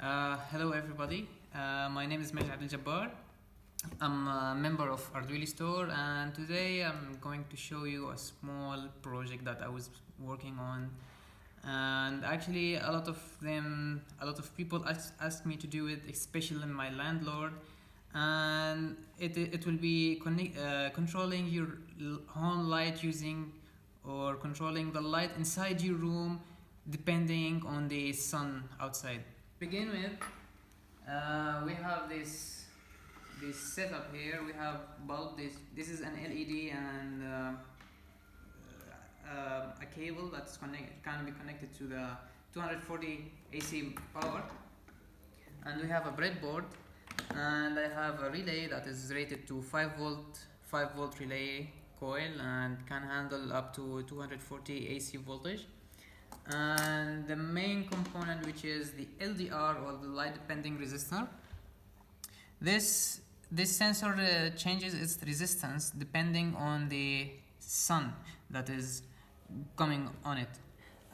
Hello everybody, my name is Majid Abdel Jabbar. I'm a member of Arduiely store, and today I'm going to show you a small project that I was working on. And actually a lot of people ask me to do it, especially my landlord. And it will be controlling your home light using, or controlling the light inside your room depending on the sun outside. Begin with, we have this setup here. We have bulb. This is an LED and a cable that's can be connected to the 240 AC power. And we have a breadboard, and I have a relay that is rated to 5 volt relay coil and can handle up to 240 AC voltage. And the main component, which is the LDR, or the light depending resistor. This sensor changes its resistance depending on the sun that is coming on it.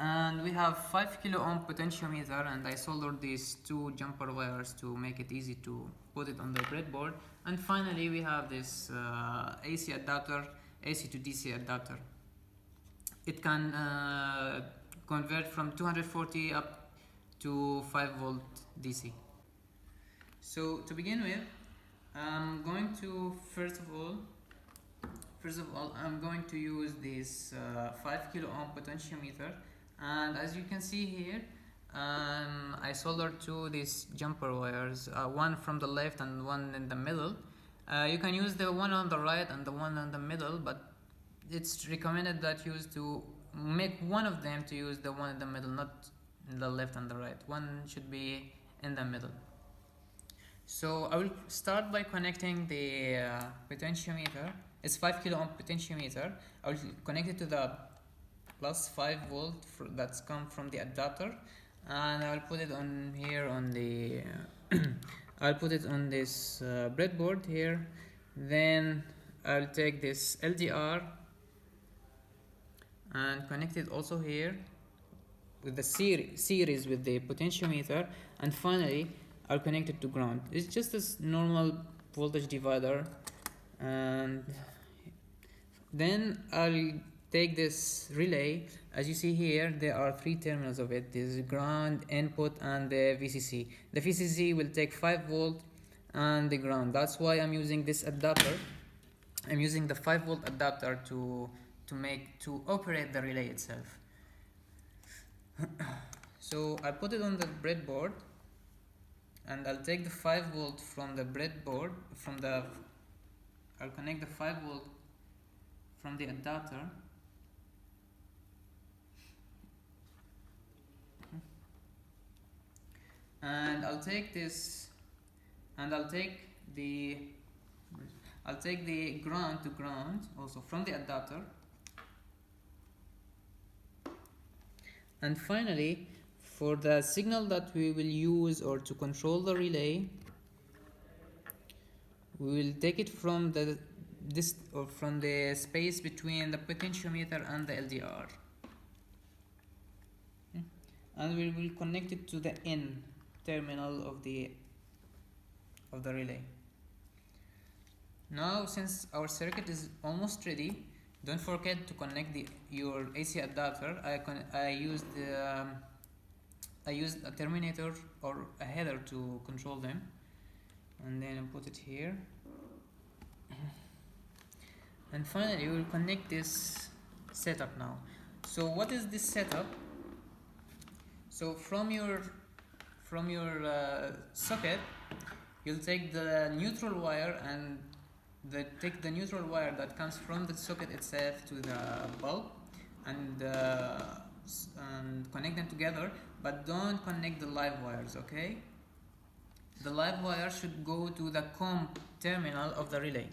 And we have 5 kilo ohm potentiometer, and I soldered these two jumper wires to make it easy to put it on the breadboard. And finally we have this AC adapter, AC to DC adapter. It can convert from 240 up to 5 volt DC. So to begin with, I'm going to first of all I'm going to use this 5 kilo ohm potentiometer, and as you can see here, I soldered these jumper wires, one from the left and one in the middle. You can use the one on the right and the one in the middle, but it's recommended that you use to make one of them to use the one in the middle, not in the left and the right. One should be in the middle. So I will start by connecting the potentiometer. It's 5 kilo ohm potentiometer. I will connect it to the plus 5 volt that's come from the adapter, and I'll put it on here on the I'll put it on this breadboard here. Then I'll take this LDR and connect it also here with the series with the potentiometer, and finally I'll connect it to ground. It's just a normal voltage divider. And then I'll take this relay. As you see here, there are 3 terminals of it. There's ground, input, and the VCC. The VCC will take 5 volt and the ground. That's why I'm using this adapter. I'm using the 5 volt adapter to operate the relay itself. So I put it on the breadboard, and I'll take the 5 volt from the breadboard. I'll connect the 5 volt from the adapter, and I'll take this, and I'll take the ground to ground also from the adapter. And finally, for the signal that we will use or to control the relay, we will take it from the space between the potentiometer and the LDR, and we will connect it to the N terminal of the relay. Now, since our circuit is almost ready, don't forget to connect your AC adapter. I used a terminator or a header to control them, and then I put it here. And finally we will connect this setup now. So what is this setup? So from your socket, you'll take the neutral wire and take the neutral wire that comes from the socket itself to the bulb, and connect them together, but don't connect the live wires, okay? The live wire should go to the COM terminal of the relay.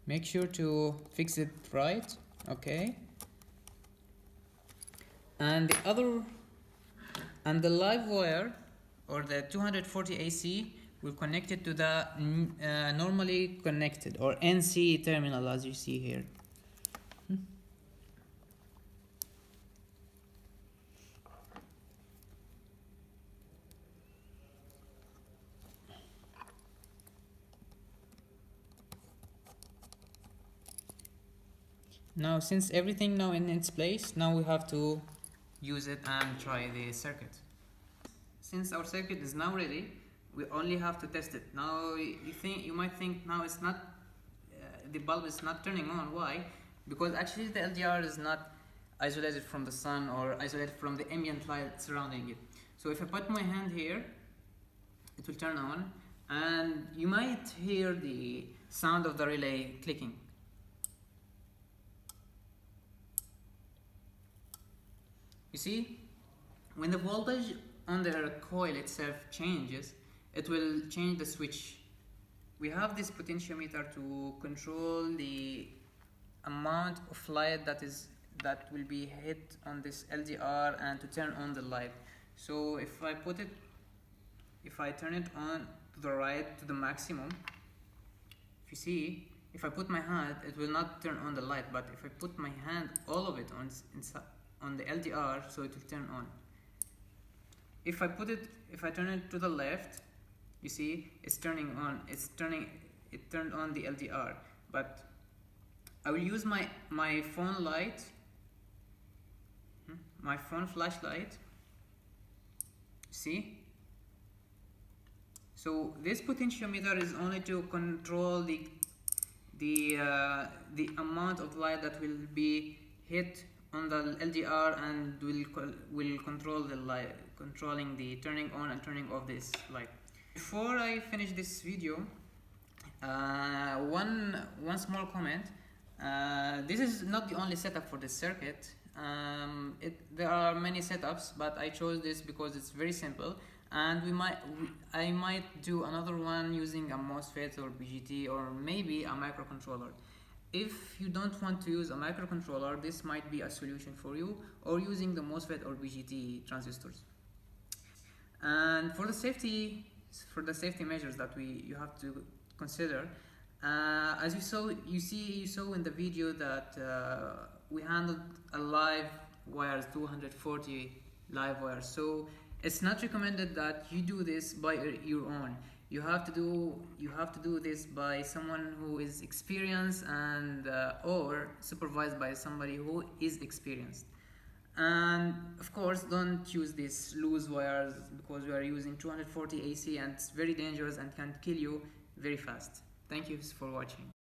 Make sure to fix it right, okay? And the live wire or the 240 AC will connect it to the normally connected or NC terminal, as you see here. Now, since everything now in its place, now we have to use it and try the circuit. Since our circuit is now ready, we only have to test it. Now you might think now it's not the bulb is not turning on. Why? Because actually the LDR is not isolated from the sun or isolated from the ambient light surrounding it. So if I put my hand here, it will turn on, and you might hear the sound of the relay clicking. You see, when the voltage on the coil itself changes, it will change the switch. We have this potentiometer to control the amount of light that will be hit on this LDR and to turn on the light. So if I turn it on to the right to the maximum, if you see, if I put my hand, it will not turn on the light, but if I put my hand, all of it on the LDR, so it will turn on. If I turn it to the left, you see it's turning on. It turned on the LDR. But I will use my phone light, my phone flashlight. See? So this potentiometer is only to control the amount of light that will be hit on the LDR and will control the light, controlling the turning on and turning off this light. Before I finish this video, one small comment. This is not the only setup for this circuit. There are many setups, but I chose this because it's very simple, and I might do another one using a MOSFET or BGT or maybe a microcontroller. If you don't want to use a microcontroller, this might be a solution for you, or using the MOSFET or BGT transistors. And for the safety measures that you have to consider, as you saw in the video that we handled a live wires, 240 live wires. So it's not recommended that you do this by your own. You have to do this by someone who is experienced and or supervised by somebody who is experienced. And of course, don't use these loose wires because we are using 240 AC and it's very dangerous and can kill you very fast. Thank you for watching.